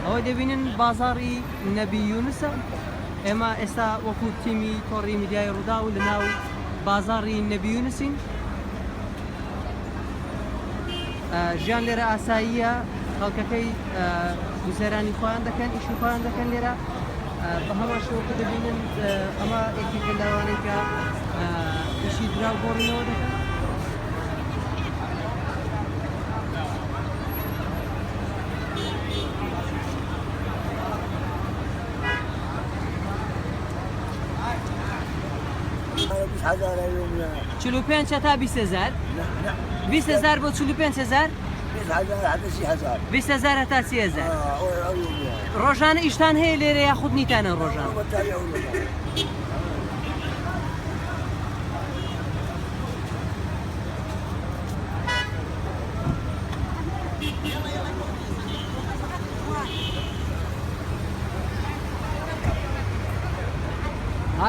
ئەوە دەبینن بازاڕی نەبی یونسە ئێمە ئێستا وەکو تیمی تۆڕی میدیای ڕوودا و لەناو بازاڕی نەبی یونسین ژیان لێرە ئاساییە خەڵکەکەی گوزەرانی خۆیان دەکەن ئیشی خۆیان دەکەن لێرە بە هەمان شێوەکە دەبینن ئەمە یەکێکە لەوانەی کە ئیشی دراو گۆڕینەوە دەکەن چلو پێنج تا 20,000 20,000 بۆ 45,000 20,000 هەتا 30,000 ڕۆژانە ئیشتان هەیە لێرە یاخود نیتانە ڕۆژان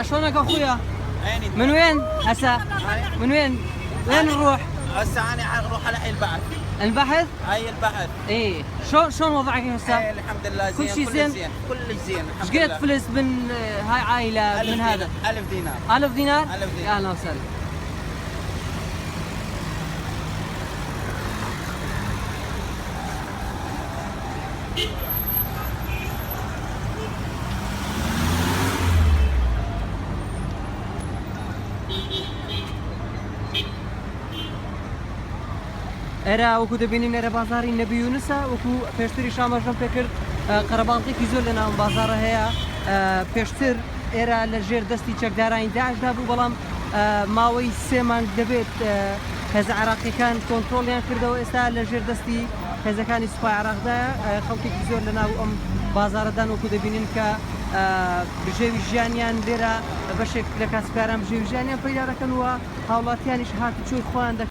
شلونك اخويا؟ من وين هسه؟ من وين نروح؟ هسه انا اروح على البحث. البحث؟ هاي البحث. ايه شلون وضعك هسه؟ الحمد لله زين. كل شيء زين؟ كل زين الحمد لله. لله. قد فلس من هاي عائله من هذا؟ 1000 دينار. 1000 دينار؟ 1000 دينار. اهلا وسهلا. ئێرە وەکو دەبینین ئێرە بازاری نەبی یونسە وەکو پێشتری شامەژەم پێکرد قەرەباڵقێکی زۆر لە ناو بازارە هەیە پێشتر ئێرە لە ژێر دەستی چەکدارانی داعشدا بوو بەڵام ماوەی 3 مانگ دەبێت هێزە عێراقیەکان کۆنتڕۆڵیان کردەوە ئێستا لە ژێر دەستی هێزەکانی سوپای عێراقدایە خەڵکێکی زۆر لە ناو ئەم بازارەدان وەکو دەبینین کە بژێوی ژیانیان لێرە بەشێک لە کاسبکاران بژێوی ژیانیان پەیدا دەکەن وە هاوڵاتیانیش هاتوچۆی خۆیان دەکەن